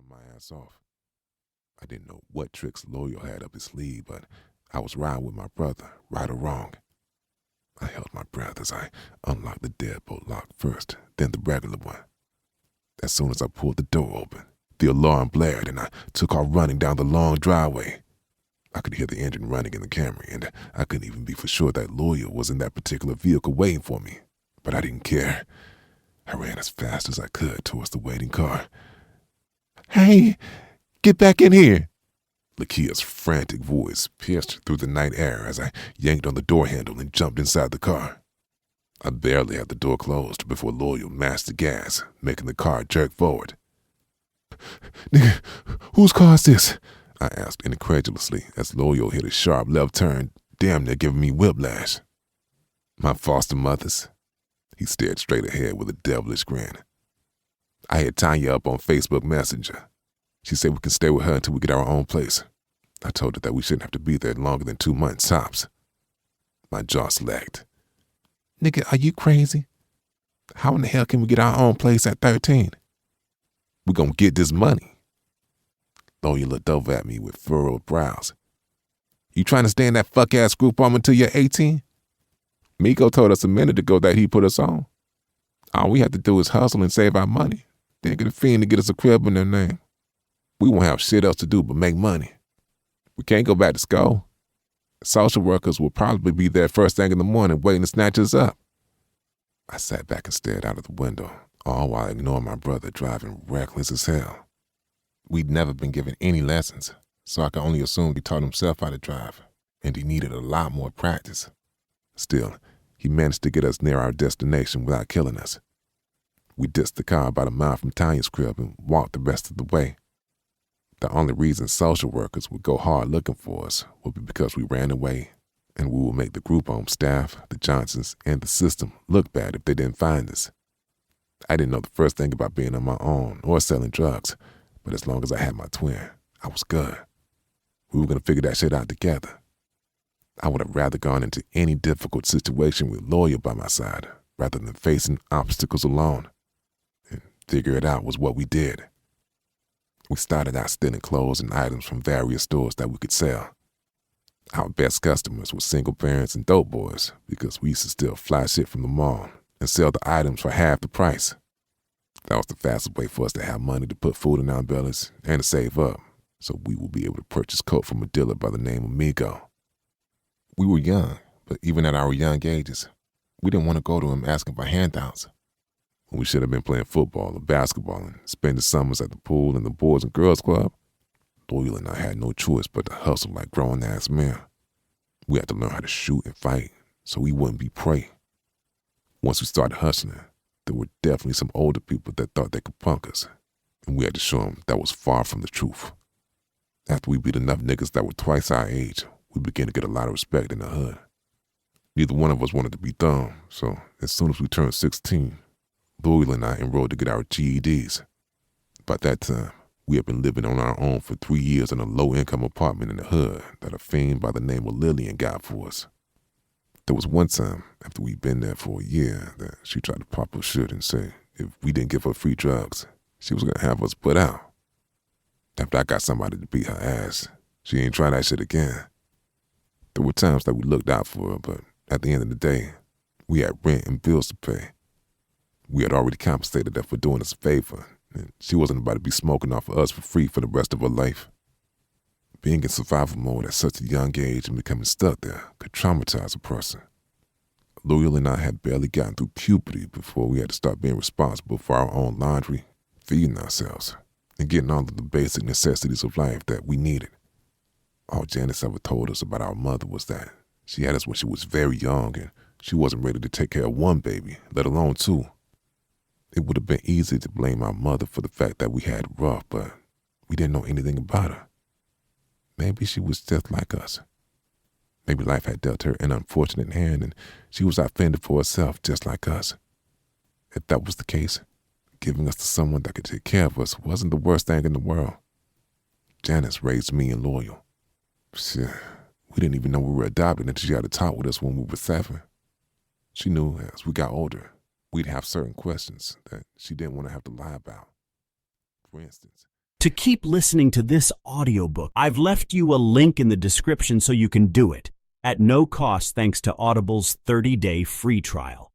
my ass off. I didn't know what tricks Loyal had up his sleeve, but I was riding with my brother, right or wrong. I held my breath as I unlocked the deadbolt lock first, then the regular one. As soon as I pulled the door open, the alarm blared and I took off running down the long driveway. I could hear the engine running in the Camry, and I couldn't even be for sure that Loyal was in that particular vehicle waiting for me. But I didn't care. I ran as fast as I could towards the waiting car. "Hey, get back in here!" Lakia's frantic voice pierced through the night air as I yanked on the door handle and jumped inside the car. I barely had the door closed before Loyal mashed the gas, making the car jerk forward. "Nigga, whose car is this?" I asked incredulously as Loyal hit a sharp left turn, damn near giving me whiplash. "My foster mother's." He stared straight ahead with a devilish grin. "I hit Tanya up on Facebook Messenger. She said we can stay with her until we get our own place. I told her that we shouldn't have to be there longer than 2 months tops." My jaw slacked. "Nigga, are you crazy? How in the hell can we get our own place at 13? We gonna get this money." Loyal looked over at me with furrowed brows. "You trying to stay in that fuck-ass group home until you're 18? Miko told us a minute ago that he put us on. All we have to do is hustle and save our money, then get a fiend to get us a crib in their name. We won't have shit else to do but make money. We can't go back to school. Social workers will probably be there first thing in the morning waiting to snatch us up." I sat back and stared out of the window, all while ignoring my brother driving reckless as hell. We'd never been given any lessons, so I could only assume he taught himself how to drive, and he needed a lot more practice. Still, he managed to get us near our destination without killing us. We ditched the car about a mile from Tanya's crib and walked the rest of the way. The only reason social workers would go hard looking for us would be because we ran away, and we would make the group home staff, the Johnsons, and the system look bad if they didn't find us. I didn't know the first thing about being on my own or selling drugs, but as long as I had my twin, I was good. We were going to figure that shit out together. I would have rather gone into any difficult situation with Loyal by my side rather than facing obstacles alone. And figure it out was what we did. We started out stealing clothes and items from various stores that we could sell. Our best customers were single parents and dope boys because we used to steal fly shit from the mall and sell the items for half the price. That was the fastest way for us to have money to put food in our bellies and to save up, so we would be able to purchase coke from a dealer by the name of Miko. We were young, but even at our young ages, we didn't want to go to him asking for handouts. When we should have been playing football or basketball and spending summers at the pool and the Boys and Girls Club, Loyal and I had no choice but to hustle like grown-ass men. We had to learn how to shoot and fight so we wouldn't be prey. Once we started hustling, there were definitely some older people that thought they could punk us, and we had to show them that was far from the truth. After we beat enough niggas that were twice our age, we began to get a lot of respect in the hood. Neither one of us wanted to be dumb, so as soon as we turned 16, Loyal and I enrolled to get our GEDs. By that time, we had been living on our own for 3 years in a low-income apartment in the hood that a fiend by the name of Lillian got for us. There was one time, after we'd been there for a year, that she tried to pop her shit and say if we didn't give her free drugs, she was going to have us put out. After I got somebody to beat her ass, she ain't try that shit again. There were times that we looked out for her, but at the end of the day, we had rent and bills to pay. We had already compensated her for doing us a favor, and she wasn't about to be smoking off of us for free for the rest of her life. Being in survival mode at such a young age and becoming stuck there could traumatize a person. Loyal and I had barely gotten through puberty before we had to start being responsible for our own laundry, feeding ourselves, and getting all of the basic necessities of life that we needed. All Janice ever told us about our mother was that she had us when she was very young and she wasn't ready to take care of one baby, let alone 2. It would have been easy to blame our mother for the fact that we had it rough, but we didn't know anything about her. Maybe she was just like us. Maybe life had dealt her an unfortunate hand and she was out fending for herself just like us. If that was the case, giving us to someone that could take care of us wasn't the worst thing in the world. Janice raised me and Loyal. Shit, we didn't even know we were adopted until she had to talk with us when we were 7. She knew as we got older, we'd have certain questions that she didn't want to have to lie about. For instance, To keep listening to this audiobook, I've left you a link in the description so you can do it, at no cost thanks to Audible's 30-day free trial.